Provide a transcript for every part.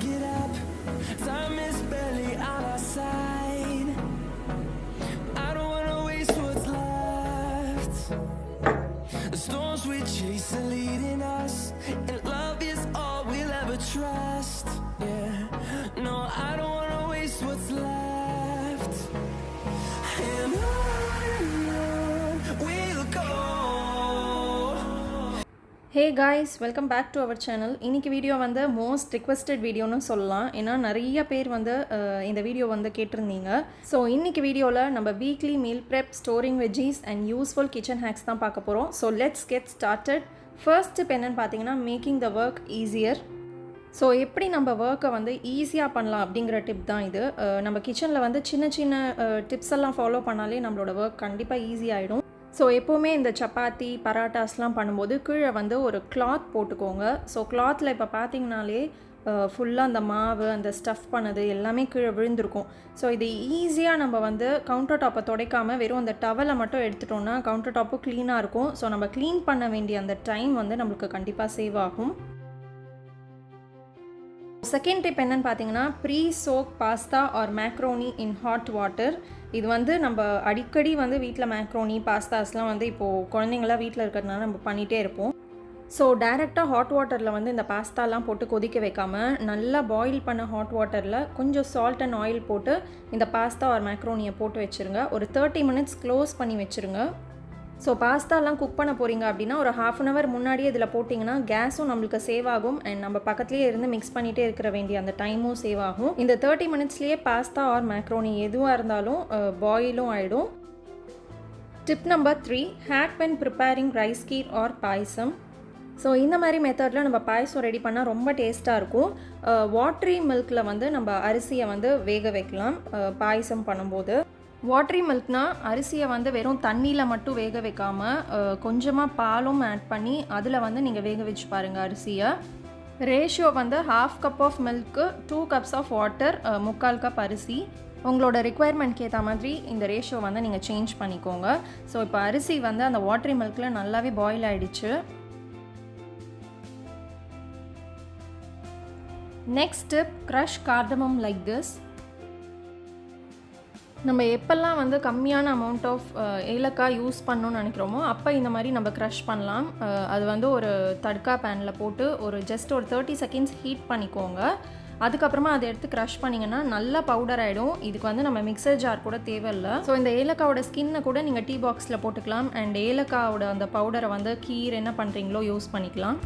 get up. Time is barely on our side. I don't wanna waste what's left. The storms we chase are leading us, and love is all we'll ever trust. Yeah, no, I don't wanna waste what's left. And on we'll go. Hey guys, welcome back to our channel. இன்னைக்கு video வந்து most requested வீடியோன்னு சொல்லலாம். ஏன்னா நிறைய பேர் வந்து இந்த video வந்து கேட்டிருந்தீங்க. ஸோ இன்னைக்கு வீடியோவில் நம்ம weekly meal prep, storing veggies and useful kitchen hacks தான் பார்க்க போகிறோம். So let's get started. First tip என்னென்னு பார்த்தீங்கன்னா making the work easier. So எப்படி நம்ம ஒர்க்கை வந்து ஈஸியாக பண்ணலாம் அப்படிங்கிற டிப் தான் இது. நம்ம கிச்சனில் வந்து சின்ன சின்ன டிப்ஸ் எல்லாம் ஃபாலோ பண்ணாலே நம்மளோட ஒர்க் கண்டிப்பாக ஈஸி ஆகிடும். ஸோ எப்போவுமே இந்த சப்பாத்தி பராட்டாஸ்லாம் பண்ணும்போது கீழே வந்து ஒரு கிளாத் போட்டுக்கோங்க. ஸோ கிளாத்தில் இப்போ பார்த்தீங்கனாலே ஃபுல்லாக அந்த மாவு, அந்த ஸ்டஃப் பண்ணது எல்லாமே கீழே விழுந்திருக்கும். ஸோ இது ஈஸியாக நம்ம வந்து கவுண்டர் டாப்பை துடைக்காமல் வெறும் அந்த டவலை மட்டும் எடுத்துட்டோம்னா கவுண்டர் டாப்பும் க்ளீனாக இருக்கும். ஸோ நம்ம க்ளீன் பண்ண வேண்டிய அந்த டைம் வந்து நம்மளுக்கு கண்டிப்பாக சேவ் ஆகும். செகண்ட் டிப் என்னென்னு பார்த்தீங்கன்னா pre soak pasta or macaroni in hot water. இது வந்து நம்ம அடிக்கடி வந்து வீட்டில் மேக்ரோனி பாஸ்தாஸ்லாம் வந்து இப்போது குழந்தைங்களாம் வீட்டில் இருக்கிறதுனால நம்ம பண்ணிகிட்டே இருப்போம். ஸோ டைரெக்டாக ஹாட் வாட்டரில் வந்து இந்த பாஸ்தாலாம் போட்டு கொதிக்க வைக்காமல் நல்லா பாயில் பண்ண ஹாட் வாட்டரில் கொஞ்சம் சால்ட் அண்ட் ஆயில் போட்டு இந்த பாஸ்தா ஆர் மேக்ரோனியை போட்டு வச்சுருங்க. ஒரு 30 minutes க்ளோஸ் பண்ணி வச்சுருங்க. ஸோ பாஸ்தாலாம் குக் பண்ண போகிறீங்க அப்படின்னா ஒரு 1/2 hour முன்னாடியே இதில் போட்டிங்கன்னா கேஸும் நம்மளுக்கு சேவ் ஆகும் அண்ட் நம்ம பக்கத்துலேயே இருந்து மிக்ஸ் பண்ணிகிட்டே இருக்கிற வேண்டிய அந்த டைமும் சேவ் ஆகும். இந்த 30 minutesலேயே பாஸ்தா ஆர் மேக்ரோனி எதுவாக இருந்தாலும் பாயிலும் ஆகிடும். Tip number 3, hack when preparing rice kheer or payasam. So இந்த மாதிரி மெத்தடில் நம்ம பாயசம் ரெடி பண்ணால் ரொம்ப டேஸ்ட்டாக இருக்கும். வாட்ரி மில்கில் வந்து நம்ம அரிசியை வந்து வேக வைக்கலாம் பாயசம் பண்ணும்போது. வாட்ரி மில்க்னா அரிசியை வந்து வெறும் தண்ணியில் மட்டும் வேக வைக்காமல் கொஞ்சமாக பாலும் ஆட் பண்ணி அதில் வந்து நீங்கள் வேக வச்சு பாருங்கள் அரிசியை. ரேஷியோ வந்து 1/2 cup of milk, 2 cups of water, 3/4 cup அரிசி. உங்களோட ரிக்குவயர்மெண்ட்க்கு ஏற்ற மாதிரி இந்த ரேஷியோ வந்து நீங்கள் சேஞ்ச் பண்ணிக்கோங்க. ஸோ இப்போ அரிசி வந்து அந்த வாட்ரி மில்கில் நல்லாவே பாயில் ஆகிடுச்சு. Next tip, crush cardamom like this. நம்ம எப்போல்லாம் வந்து கம்மியான அமௌண்ட் ஆஃப் ஏலக்காய் யூஸ் பண்ணணும்னு நினைக்கிறோமோ அப்போ இந்த மாதிரி நம்ம க்ரஷ் பண்ணலாம். அது வந்து ஒரு தட்கா பேனில் போட்டு ஜஸ்ட் ஒரு 30 seconds ஹீட் பண்ணிக்கோங்க. அதுக்கப்புறமா அதை எடுத்து க்ரஷ் பண்ணிங்கன்னா நல்லா பவுடர் ஆகிடும். இதுக்கு வந்து நம்ம மிக்சர் ஜார் கூட தேவையில்லை. ஸோ இந்த ஏலக்காவோட ஸ்கின்னை கூட நீங்கள் டீ பாக்ஸில் போட்டுக்கலாம் அண்ட் ஏலக்காவோட அந்த பவுடரை வந்து கீர் என்ன பண்ணுறீங்களோ யூஸ் பண்ணிக்கலாம்.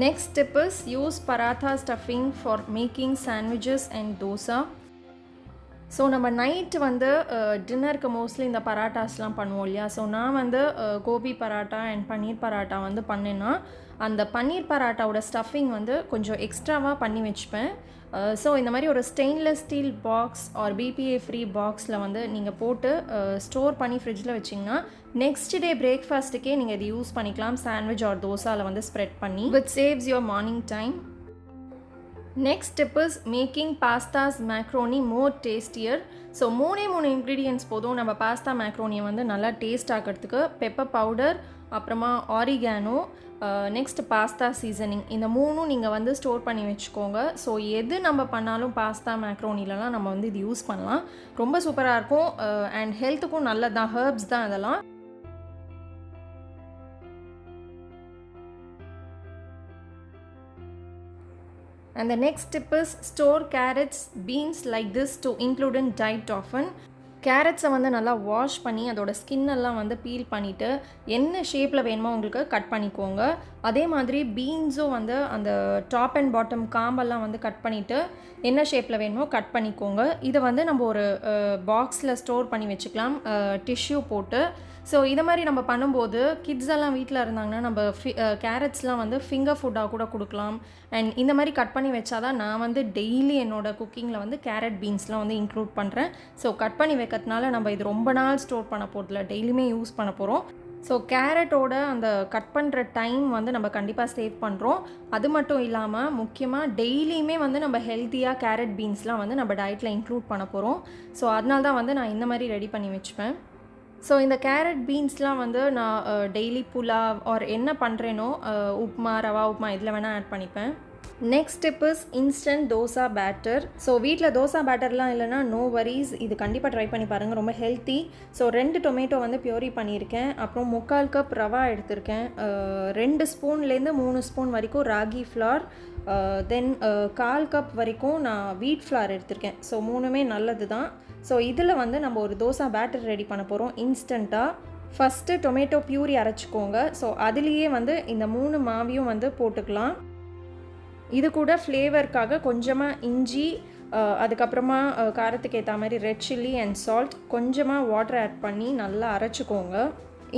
Next tip is use paratha stuffing for making sandwiches and dosa. So நம்ம நைட்டு வந்து டின்னருக்கு மோஸ்ட்லி இந்த பராட்டாஸ்லாம் பண்ணுவோம் இல்லையா. ஸோ நான் வந்து கோபி பராட்டா அண்ட் பன்னீர் பராட்டா வந்து பண்ணேன்னா அந்த பன்னீர் பராட்டாவோட ஸ்டஃபிங் வந்து கொஞ்சம் எக்ஸ்ட்ராவாக பண்ணி வச்சுப்பேன். ஸோ இந்த மாதிரி ஒரு stainless steel box or BPA free பாக்ஸில் வந்து நீங்கள் போட்டு ஸ்டோர் பண்ணி ஃப்ரிட்ஜில் வச்சிங்கன்னா நெக்ஸ்ட் டே பிரேக்ஃபாஸ்ட்டுக்கே நீங்கள் இது யூஸ் பண்ணிக்கலாம். சாண்ட்விச் ஆர் தோசாவில் வந்து ஸ்ப்ரெட் பண்ணி which saves your morning time. Next tip is making pastas macaroni more tastier. So 3 ingredients போதும் நம்ம பாஸ்தா மேக்ரோனியை வந்து நல்லா டேஸ்ட் ஆக்கிறதுக்கு. பெப்பர் பவுடர், அப்புறமா ஆரிகானோ, நெக்ஸ்ட் பாஸ்தா சீசனிங். இந்த 3 நீங்கள் வந்து ஸ்டோர் பண்ணி வச்சுக்கோங்க. ஸோ எது நம்ம பண்ணாலும் பாஸ்தா மேக்ரோனிலலாம் நம்ம வந்து இது யூஸ் பண்ணலாம். ரொம்ப சூப்பராக இருக்கும் அண்ட் ஹெல்த்துக்கும் நல்லது தான். ஹர்ப்ஸ் தான் அதெல்லாம். And the next tip is store carrots, beans like this to include in diet often. கேரட்ஸை வந்து நல்லா வாஷ் பண்ணி அதோட ஸ்கின்னெல்லாம் வந்து பீல் பண்ணிவிட்டு என்ன ஷேப்பில் வேணுமோ உங்களுக்கு கட் பண்ணிக்கோங்க. அதே மாதிரி பீன்ஸும் வந்து அந்த டாப் அண்ட் பாட்டம் காம்பெல்லாம் வந்து கட் பண்ணிவிட்டு என்ன ஷேப்பில் வேணுமோ கட் பண்ணிக்கோங்க. இதை வந்து நம்ம ஒரு பாக்ஸில் ஸ்டோர் பண்ணி வச்சுக்கலாம் டிஷ்யூ போட்டு. ஸோ இதை மாதிரி நம்ம பண்ணும்போது கிட்ஸ் எல்லாம் வீட்டில் இருந்தாங்கன்னா நம்ம கேரட்ஸ்லாம் வந்து ஃபிங்கர் ஃபுட்டாக கூட கொடுக்கலாம். அண்ட் இந்த மாதிரி கட் பண்ணி வச்சாதான் நான் வந்து டெய்லி என்னோடய குக்கிங்கில் வந்து கேரட் பீன்ஸ்லாம் வந்து இன்க்ளூட் பண்ணுறேன். ஸோ கட் பண்ணி வைக்கிறதுனால நம்ம இது ரொம்ப நாள் ஸ்டோர் பண்ண போகிறதில்ல, டெய்லியுமே யூஸ் பண்ண போகிறோம். ஸோ கேரட்டோட அந்த கட் பண்ணுற டைம் வந்து நம்ம கண்டிப்பாக சேவ் பண்ணுறோம். அது மட்டும் இல்லாமல் முக்கியமாக டெய்லியுமே வந்து நம்ம ஹெல்த்தியாக கேரட் பீன்ஸ்லாம் வந்து நம்ம டயட்டில் இன்க்ளூட் பண்ண போகிறோம். ஸோ அதனால தான் வந்து நான் இந்த மாதிரி ரெடி பண்ணி வச்சுப்பேன். ஸோ இந்த கேரட் பீன்ஸ்லாம் வந்து நான் டெய்லி புலாவ் ஆர் என்ன பண்ணுறேனோ உப்மா, ரவா உப்மா இதில் வேணால் ஆட் பண்ணிப்பேன். Next step is instant dosa batter. So வீட்டில் தோசா பேட்டர்லாம் இல்லைனா நோ வரிஸ், இது கண்டிப்பாக ட்ரை பண்ணி பாருங்கள், ரொம்ப ஹெல்த்தி. ஸோ 2 டொமேட்டோ வந்து பியூரி பண்ணியிருக்கேன், அப்புறம் 3/4 கப் ரவா எடுத்திருக்கேன், 2 ஸ்பூன்லேருந்து 3 ஸ்பூன் வரைக்கும் ராகி ஃப்ளார், தென் 1/4 கப் வரைக்கும் நான் வீட் ஃப்ளார் எடுத்திருக்கேன். ஸோ 3மே நல்லது தான். ஸோ இதில் வந்து நம்ம ஒரு தோசா பேட்டர் ரெடி பண்ண போகிறோம் இன்ஸ்டண்ட்டாக. ஃபஸ்ட்டு டொமேட்டோ பியூரி அரைச்சிக்கோங்க. ஸோ அதுலேயே வந்து இந்த 3 மாவையும் வந்து போட்டுக்கலாம். இது கூட ஃப்ளேவருக்காக கொஞ்சமாக இஞ்சி, அதுக்கப்புறமா காரத்துக்கு ஏற்ற மாதிரி ரெட் சில்லி அண்ட் சால்ட், கொஞ்சமாக வாட்டர் ஆட் பண்ணி நல்லா அரைச்சிக்கோங்க.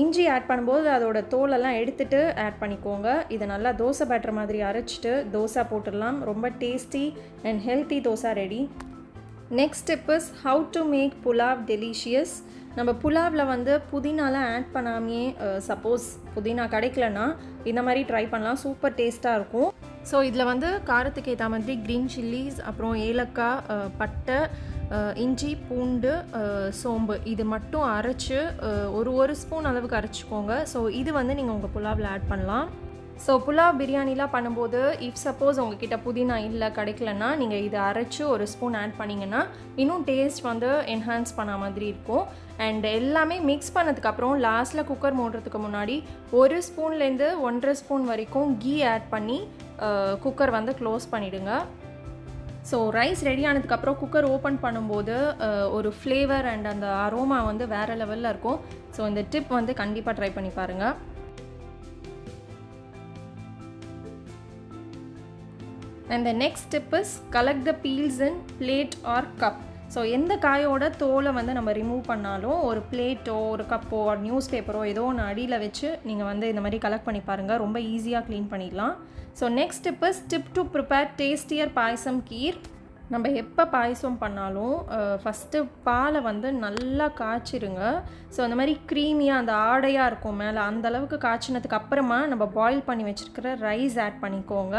இஞ்சி ஆட் பண்ணும்போது அதோட தோலெல்லாம் எடுத்துகிட்டு ஆட் பண்ணிக்கோங்க. இதை நல்லா தோசை பேட்டர் மாதிரி அரைச்சிட்டு தோசை போட்டுடலாம். ரொம்ப tasty and healthy dosa ready. Next step is how to make pulao delicious. நம்ம புலாவில் வந்து புதினாலாம் ஆட் பண்ணாமையே, சப்போஸ் புதினா கிடைக்கலன்னா இந்த மாதிரி ட்ரை பண்ணலாம், சூப்பர் டேஸ்ட்டாக இருக்கும். ஸோ இதில் வந்து காரத்துக்கு ஏற்ற மாதிரி க்ரீன் சில்லிஸ், அப்புறம் ஏலக்காய், பட்டை, இஞ்சி, பூண்டு, சோம்பு இது மட்டும் அரைச்சி ஒரு ஸ்பூன் அளவுக்கு அரைச்சிக்கோங்க. ஸோ இது வந்து நீங்கள் உங்கள் புலாவில் ஆட் பண்ணலாம். ஸோ புலாவ் பிரியாணிலாம் பண்ணும்போது இஃப் சப்போஸ் உங்ககிட்ட புதினா இல்லை கிடைக்கலன்னா நீங்கள் இதை அரைச்சி ஒரு ஸ்பூன் ஆட் பண்ணிங்கன்னா இன்னும் டேஸ்ட் வந்து என்ஹான்ஸ் பண்ண மாதிரி இருக்கும். அண்ட் எல்லாமே மிக்ஸ் பண்ணதுக்கப்புறம் லாஸ்ட்டில் குக்கர் மூடுறதுக்கு முன்னாடி 1 ஸ்பூன்லேருந்து 1.5 ஸ்பூன் வரைக்கும் கீ ஆட் பண்ணி குக்கர் வந்து க்ளோஸ் பண்ணிவிடுங்க. ஸோ ரைஸ் ரெடி ஆனதுக்கப்புறம் குக்கர் ஓப்பன் பண்ணும்போது ஒரு ஃப்ளேவர் அண்ட் அந்த அரோமா வந்து வேறு லெவலில் இருக்கும். ஸோ இந்த டிப் வந்து கண்டிப்பாக ட்ரை பண்ணி பாருங்கள். And the next step is collect the peels in plate or cup. So எந்த காயோட தோலை வந்து நம்ம ரிமூவ் பண்ணாலும் ஒரு பிளேட்டோ ஒரு கப்போ ஒரு நியூஸ் பேப்பரோ ஏதோ ஒன்று அடியில் வச்சு நீங்கள் வந்து இந்த மாதிரி கலெக்ட் பண்ணி பாருங்கள், ரொம்ப ஈஸியாக க்ளீன் பண்ணிடலாம். So next step is tip to prepare tastier payasam kheer. நம்ம எப்போ பாயசம் பண்ணாலும் ஃபஸ்ட்டு பாலை வந்து நல்லா காய்ச்சிருங்க. ஸோ அந்த மாதிரி க்ரீமியாக அந்த ஆடையாக இருக்கும் மேலே, அந்தளவுக்கு காய்ச்சினதுக்கு அப்புறமா நம்ம பாயில் பண்ணி வச்சுருக்கிற ரைஸ் ஆட் பண்ணிக்கோங்க.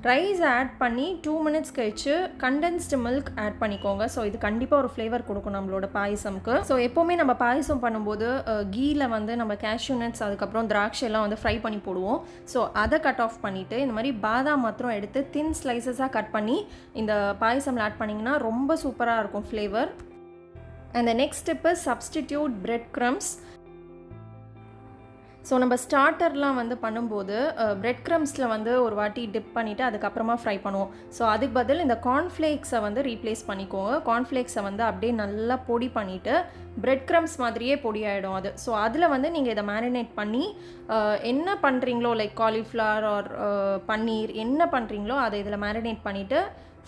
ரைஸ் ஆட் பண்ணி 2 மினிட்ஸ் கழிச்சு கண்டென்ஸ்டு மில்க் ஆட் பண்ணிக்கோங்க. ஸோ இது கண்டிப்பாக ஒரு ஃப்ளேவர் கொடுக்கும் நம்மளோட பாயசம்க்கு. ஸோ எப்போவுமே நம்ம பாயசம் பண்ணும்போது கீயில் வந்து நம்ம கேஷ்யூ நட்ஸ் அதுக்கப்புறம் திராட்சை எல்லாம் வந்து ஃப்ரை பண்ணி போடுவோம். ஸோ அதை கட் ஆஃப் பண்ணிவிட்டு இந்த மாதிரி பாதாம் மாத்திரம் எடுத்து தின் ஸ்லைசஸாக கட் பண்ணி இந்த பாயசமில் ஆட் பண்ணிங்கன்னா ரொம்ப சூப்பராக இருக்கும் flavour. And the next step is substitute bread crumbs. So நம்ம ஸ்டார்டர்லாம் வந்து பண்ணும்போது பிரெட் க்ரம்ஸில் வந்து ஒரு வாட்டி டிப் பண்ணிவிட்டு அதுக்கப்புறமா ஃப்ரை பண்ணுவோம். ஸோ அதுக்கு பதில் இந்த கார்ன்ஃப்ளேக்ஸை வந்து ரீப்ளேஸ் பண்ணிக்கோங்க. கார்ன்ஃப்ளேக்ஸை வந்து அப்படியே நல்லா பொடி பண்ணிவிட்டு பிரெட் க்ரம்ஸ் மாதிரியே பொடி ஆகிடும் அது. ஸோ அதில் வந்து நீங்கள் இதை மேரினேட் பண்ணி என்ன பண்ணுறீங்களோ லைக் காலிஃப்ளவர் ஆர் பன்னீர் என்ன பண்ணுறீங்களோ அதை இதில் மேரினேட் பண்ணிவிட்டு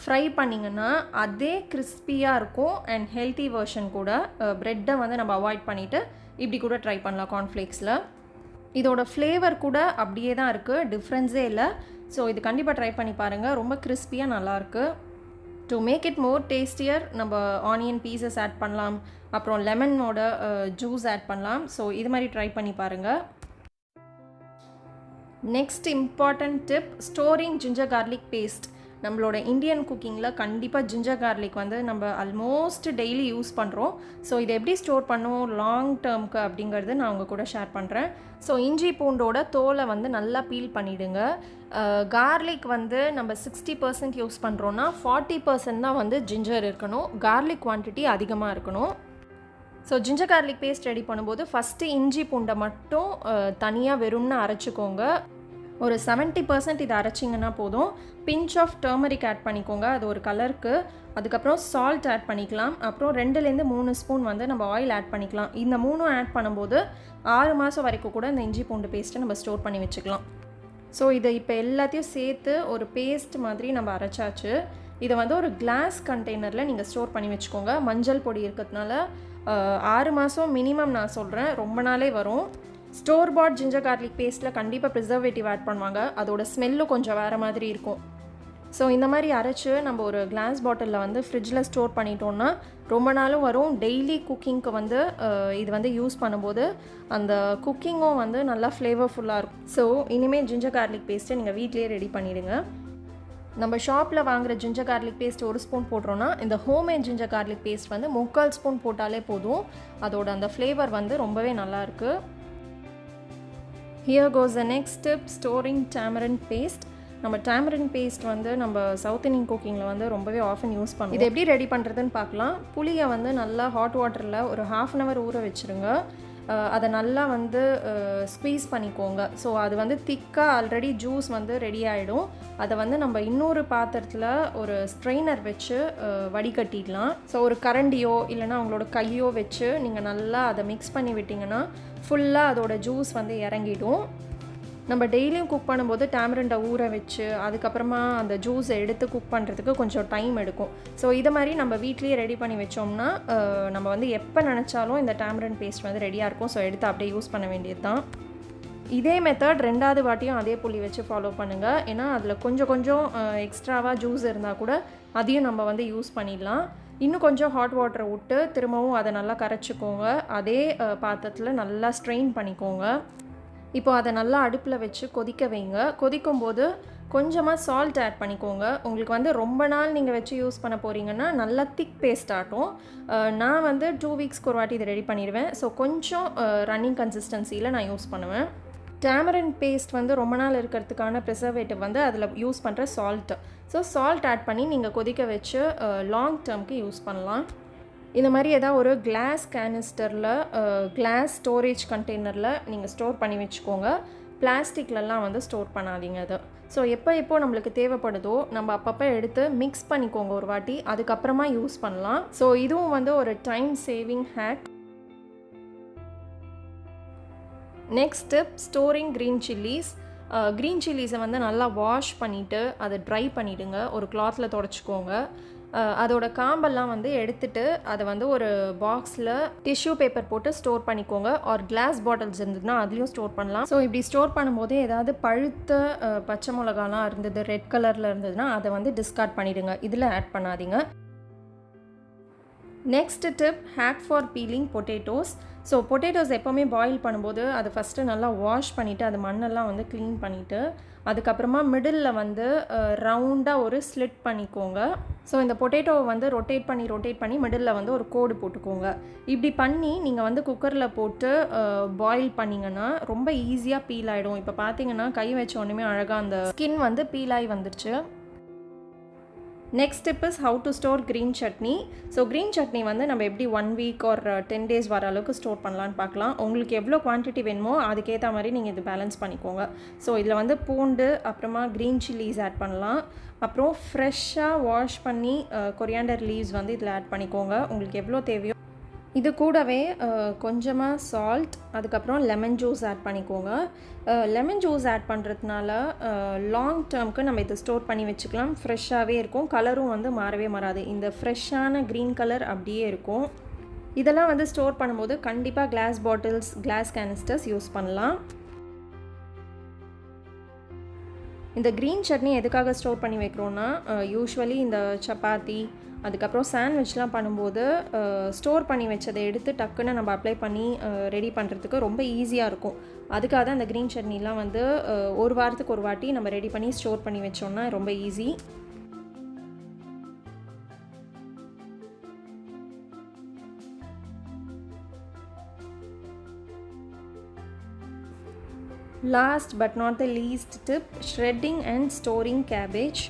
ஃப்ரை பண்ணிங்கன்னா அதே கிறிஸ்பியாக இருக்கும் அண்ட் ஹெல்த்தி வெர்ஷன் கூட. ப்ரெட்டை வந்து நம்ம அவாய்ட் பண்ணிவிட்டு இப்படி கூட ட்ரை பண்ணலாம் கார்ன்ஃப்ளேக்ஸில். இதோட ஃப்ளேவர் கூட அப்படியே தான் இருக்குது, டிஃப்ரென்ஸே இல்லை. ஸோ இது கண்டிப்பாக ட்ரை பண்ணி பாருங்கள், ரொம்ப கிறிஸ்பியாக நல்லாயிருக்கு. To make it more tastier நம்ம ஆனியன் பீசஸ் ஆட் பண்ணலாம், அப்புறம் லெமனோட ஜூஸ் ஆட் பண்ணலாம். ஸோ இது மாதிரி ட்ரை பண்ணி பாருங்கள். Next important tip, storing ginger garlic paste. நம்மளோட இந்தியன் குக்கிங்கில் கண்டிப்பாக ஜிஞ்சர் கார்லிக் வந்து நம்ம ஆல்மோஸ்ட் டெய்லி யூஸ் பண்ணுறோம். ஸோ இதை எப்படி ஸ்டோர் பண்ணுவோம் லாங் டேர்முக்கு அப்படிங்கிறது நான் உங்கள் கூட ஷேர் பண்ணுறேன். ஸோ இஞ்சி பூண்டோட தோலை வந்து நல்லா பீல் பண்ணிவிடுங்க. கார்லிக் வந்து நம்ம 60% யூஸ் பண்ணுறோன்னா 40% தான் வந்து ஜிஞ்சர் இருக்கணும், கார்லிக் குவான்டிட்டி அதிகமாக இருக்கணும். So ginger garlic paste ready பண்ணும்போது ஃபஸ்ட்டு இஞ்சி பூண்டை மட்டும் தனியாக வெறும்னு அரைச்சிக்கோங்க. ஒரு 70% இதை அரைச்சிங்கன்னா போதும். பிஞ்ச் ஆஃப் டர்மரிக் ஆட் பண்ணிக்கோங்க, அது ஒரு கலருக்கு. அதுக்கப்புறம் சால்ட் ஆட் பண்ணிக்கலாம். அப்புறம் 2லேருந்து 3 ஸ்பூன் வந்து நம்ம ஆயில் ஆட் பண்ணிக்கலாம். இந்த 3 ஆட் பண்ணும்போது 6 மாதம் வரைக்கும் கூட இந்த இஞ்சி பூண்டு பேஸ்ட்டை நம்ம ஸ்டோர் பண்ணி வச்சுக்கலாம். ஸோ இதை இப்போ எல்லாத்தையும் சேர்த்து ஒரு பேஸ்ட் மாதிரி நம்ம அரைச்சாச்சு. இதை வந்து ஒரு கிளாஸ் கண்டெய்னரில் நீங்கள் ஸ்டோர் பண்ணி வச்சுக்கோங்க. மஞ்சள் பொடி இருக்கிறதுனால 6 மாதம் மினிமம் நான் சொல்கிறேன், ரொம்ப நாளே வரும். ஸ்டோர் பாட் ஜிஞ்சர் கார்லிக் பேஸ்ட்டில் கண்டிப்பாக ப்ரிசர்வேட்டிவ் ஆட் பண்ணுவாங்க, அதோட ஸ்மெல்லும் கொஞ்சம் வேறு மாதிரி இருக்கும். ஸோ இந்த மாதிரி அரைச்சி நம்ம ஒரு கிளாஸ் பாட்டிலில் வந்து ஃப்ரிட்ஜில் ஸ்டோர் பண்ணிட்டோன்னா ரொம்ப நாளும் வரும். டெய்லி குக்கிங்க்கு வந்து இது வந்து யூஸ் பண்ணும்போது அந்த குக்கிங்கும் வந்து நல்லா ஃப்ளேவர்ஃபுல்லாக இருக்கும். ஸோ இனிமேல் ஜிஞ்சர் கார்லிக் பேஸ்ட்டை நீங்கள் வீட்டிலேயே ரெடி பண்ணிவிடுங்க. நம்ம ஷாப்பில் வாங்குகிற ஜிஞ்சர் கார்லிக் பேஸ்ட் 1 ஸ்பூன் போடுறோன்னா இந்த ஹோம்மேட் ஜிஞ்சர் கார்லிக் பேஸ்ட் வந்து 3/4 ஸ்பூன் போட்டாலே போதும். அதோட அந்த ஃப்ளேவர் வந்து ரொம்பவே நல்லாயிருக்கு. Here goes the next tip, storing tamarind paste. நம்ம tamarind பேஸ்ட் வந்து நம்ம சவுத் இந்தியன் குக்கிங்கில் வந்து ரொம்பவே ஆஃபன் யூஸ் பண்ணுவோம். இது எப்படி ரெடி பண்ணுறதுன்னு பார்க்கலாம். புளியை வந்து நல்லா ஹாட் வாட்டரில் ஒரு 1/2 அன் ஹவர் ஊற வச்சுருங்க. அதை நல்லா வந்து ஸ்க்வீஸ் பண்ணிக்கோங்க. ஸோ அது வந்து திக்காக ஆல்ரெடி ஜூஸ் வந்து ரெடி ஆகிடும். அதை வந்து நம்ம இன்னொரு பாத்திரத்தில் ஒரு ஸ்ட்ரெயினர் வச்சு வடிகட்டிடலாம். ஸோ ஒரு கரண்டியோ இல்லைனா அவங்களோட கையோ வச்சு நீங்கள் நல்லா அதை மிக்ஸ் பண்ணி விட்டிங்கன்னா ஃபுல்லாக அதோட ஜூஸ் வந்து இறங்கிடும். நம்ம டெய்லியும் குக் பண்ணும்போது tamarind ஊற வச்சு அதுக்கப்புறமா அந்த ஜூஸை எடுத்து குக் பண்ணுறதுக்கு கொஞ்சம் டைம் எடுக்கும். ஸோ இதை மாதிரி நம்ம வீட்லேயே ரெடி பண்ணி வச்சோம்னா நம்ம வந்து எப்போ நினச்சாலும் இந்த tamarind பேஸ்ட் வந்து ரெடியாக இருக்கும். ஸோ எடுத்து அப்படியே யூஸ் பண்ண வேண்டியது தான். இதே மெத்தட் 2வது வாட்டியும் அதே புளி வச்சு ஃபாலோ பண்ணுங்கள். ஏன்னா அதில் கொஞ்சம் எக்ஸ்ட்ராவாக ஜூஸ் இருந்தால் கூட அதையும் நம்ம வந்து யூஸ் பண்ணிடலாம். இன்னும் கொஞ்சம் ஹாட் வாட்டரை விட்டு திரும்பவும் அதை நல்லா கரைச்சிக்கோங்க. அதே பாத்திரத்தில் நல்லா ஸ்ட்ரெயின் பண்ணிக்கோங்க. இப்போ அதை நல்லா அடுப்பில் வச்சு கொதிக்க வைங்க. கொதிக்கும்போது கொஞ்சமாக சால்ட் ஆட் பண்ணிக்கோங்க. உங்களுக்கு வந்து ரொம்ப நாள் நீங்கள் வச்சு யூஸ் பண்ண போகிறீங்கன்னா நல்லா திக் பேஸ்ட் ஆட்டும். நான் வந்து 2 வீக்ஸ்க்கு ஒரு வாட்டி இதை ரெடி பண்ணிடுவேன். ஸோ கொஞ்சம் ரன்னிங் கன்சிஸ்டன்சியில் நான் யூஸ் பண்ணுவேன். tamarind பேஸ்ட் வந்து ரொம்ப நாள் இருக்கிறதுக்கான ப்ரிசர்வேட்டிவ் வந்து அதில் யூஸ் பண்ணுற சால்ட்டு. ஸோ சால்ட் ஆட் பண்ணி நீங்கள் கொதிக்க வச்சு லாங் டேர்முக்கு யூஸ் பண்ணலாம். இந்த மாதிரி ஏதாவது ஒரு கிளாஸ் கேனிஸ்டரில் கிளாஸ் ஸ்டோரேஜ் கண்டெய்னரில் நீங்கள் ஸ்டோர் பண்ணி வச்சுக்கோங்க. பிளாஸ்டிக்லலாம் வந்து ஸ்டோர் பண்ணாதீங்க அது. ஸோ எப்போ நம்மளுக்கு தேவைப்படுதோ நம்ம அப்பப்போ எடுத்து மிக்ஸ் பண்ணிக்கோங்க ஒரு வாட்டி. அதுக்கப்புறமா யூஸ் பண்ணலாம். ஸோ இதுவும் வந்து ஒரு time saving hack. Next step storing green chillies. Green சில்லிஸை வந்து நல்லா வாஷ் பண்ணிவிட்டு அதை ட்ரை பண்ணிவிடுங்க. ஒரு கிளாத்தில் துடைச்சிக்கோங்க. அதோட காம்பெல்லாம் வந்து எடுத்துட்டு அதை வந்து ஒரு பாக்ஸில் டிஷ்யூ பேப்பர் போட்டு ஸ்டோர் பண்ணிக்கோங்க. ஆர் கிளாஸ் பாட்டில்ஸ் இருந்ததுன்னா அதுலேயும் ஸ்டோர் பண்ணலாம். ஸோ இப்படி ஸ்டோர் பண்ணும்போது ஏதாவது பழுத்த பச்சை மிளகாலாம் இருந்தது ரெட் கலரில் இருந்ததுன்னா அதை வந்து டிஸ்கார்ட் பண்ணிவிடுங்க. இதில் ஆட் பண்ணாதீங்க. Next tip hack for peeling potatoes. So potatoes எப்போவுமே பாயில் பண்ணும்போது அதை ஃபஸ்ட்டு நல்லா வாஷ் பண்ணிவிட்டு அது மண்ணெல்லாம் வந்து க்ளீன் பண்ணிவிட்டு அதுக்கப்புறமா மிடில் வந்து ரவுண்டாக ஒரு ஸ்லிட் பண்ணிக்கோங்க. ஸோ இந்த பொட்டேட்டோவை வந்து ரொட்டேட் பண்ணி மிடில் வந்து ஒரு கோடு போட்டுக்கோங்க. இப்படி பண்ணி நீங்கள் வந்து குக்கரில் போட்டு பாயில் பண்ணிங்கன்னா ரொம்ப ஈஸியாக பீல் ஆகிடும். இப்போ பார்த்தீங்கன்னா கை வச்ச உடனே அழகாக அந்த ஸ்கின் வந்து பீல் ஆகி வந்துடுச்சு. Next tip is how to store green chutney. So green chutney வந்து நம்ம எப்படி 1 வீக் ஒரு 10 days வர அளவுக்கு ஸ்டோர் பண்ணலான்னு பார்க்கலாம். உங்களுக்கு எவ்வளோ குவான்டிட்டி வேணுமோ அதுக்கேற்ற மாதிரி நீங்கள் இது பேலன்ஸ் பண்ணிக்கோங்க. ஸோ இதில் வந்து பூண்டு அப்புறமா க்ரீன் சில்லிஸ் ஆட் பண்ணலாம். அப்புறம் ஃப்ரெஷ்ஷாக வாஷ் பண்ணி கொரியாண்டர் லீவ்ஸ் வந்து இதில் ஆட் பண்ணிக்கோங்க உங்களுக்கு எவ்வளோ தேவையோ. இது கூடவே கொஞ்சமாக சால்ட் அதுக்கப்புறம் லெமன் ஜூஸ் ஆட் பண்ணிக்கோங்க. லெமன் ஜூஸ் ஆட் பண்ணுறதுனால லாங் டேர்முக்கு நம்ம இதை ஸ்டோர் பண்ணி வச்சுக்கலாம். ஃப்ரெஷ்ஷாகவே இருக்கும். கலரும் வந்து மாறவே மாறாது. இந்த ஃப்ரெஷ்ஷான க்ரீன் கலர் அப்படியே இருக்கும். இதெல்லாம் வந்து ஸ்டோர் பண்ணும்போது கண்டிப்பாக glass bottles glass canisters use பண்ணலாம். இந்த க்ரீன் சட்னி எதுக்காக ஸ்டோர் பண்ணி வைக்கிறோன்னா யூஸ்வலி இந்த சப்பாத்தி அதுக்கப்புறம் சாண்ட்விச்லாம் பண்ணும்போது ஸ்டோர் பண்ணி வச்சதை எடுத்து டக்குன்னு நம்ம அப்ளை பண்ணி ரெடி பண்ணுறதுக்கு ரொம்ப ஈஸியாக இருக்கும். அதுக்காக தான் இந்த க்ரீன் சட்னிலாம் வந்து ஒரு வாரத்துக்கு ஒரு வாட்டி நம்ம ரெடி பண்ணி ஸ்டோர் பண்ணி வச்சோன்னா ரொம்ப easy. Last but not the least tip, shredding and storing cabbage.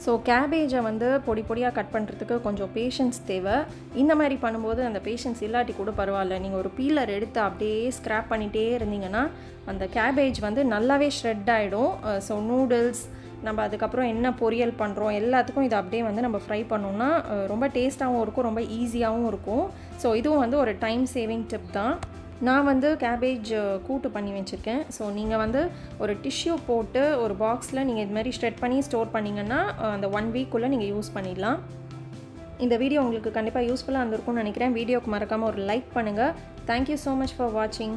So கேபேஜை வந்து பொடியாக கட் பண்ணுறதுக்கு கொஞ்சம் பேஷன்ஸ் தேவை. இந்த மாதிரி பண்ணும்போது அந்த பேஷன்ஸ் இல்லாட்டி கூட பரவாயில்ல. நீங்கள் ஒரு பீலர் எடுத்து அப்படியே ஸ்க்ராப் பண்ணிகிட்டே இருந்தீங்கன்னா அந்த கேபேஜ் வந்து நல்லாவே ஷ்ரெட் ஆகிடும். ஸோ நூடுல்ஸ் நம்ம அதுக்கப்புறம் என்ன பொரியல் பண்ணுறோம் எல்லாத்துக்கும் இதை அப்படியே வந்து நம்ம ஃப்ரை பண்ணோம்னா ரொம்ப டேஸ்ட்டாகவும் இருக்கும், ரொம்ப ஈஸியாகவும் இருக்கும். ஸோ இதுவும் வந்து ஒரு டைம் சேவிங் டிப் தான். நான் வந்து கேபேஜ் கூட்டு பண்ணி வச்சுருக்கேன். ஸோ நீங்கள் வந்து ஒரு டிஷ்யூ போட்டு ஒரு பாக்ஸில் நீங்கள் இது மாதிரி ஸ்ட்ரெட் பண்ணி ஸ்டோர் பண்ணிங்கன்னா அந்த 1 வீக்குள்ளே நீங்கள் யூஸ் பண்ணிடலாம். இந்த வீடியோ உங்களுக்கு கண்டிப்பாக யூஸ்ஃபுல்லாக இருந்திருக்கும்னு நினைக்கிறேன். வீடியோக்கு மறக்காமல் ஒரு லைக் பண்ணுங்கள். தேங்க்யூ ஸோ மச் ஃபார் வாட்சிங்.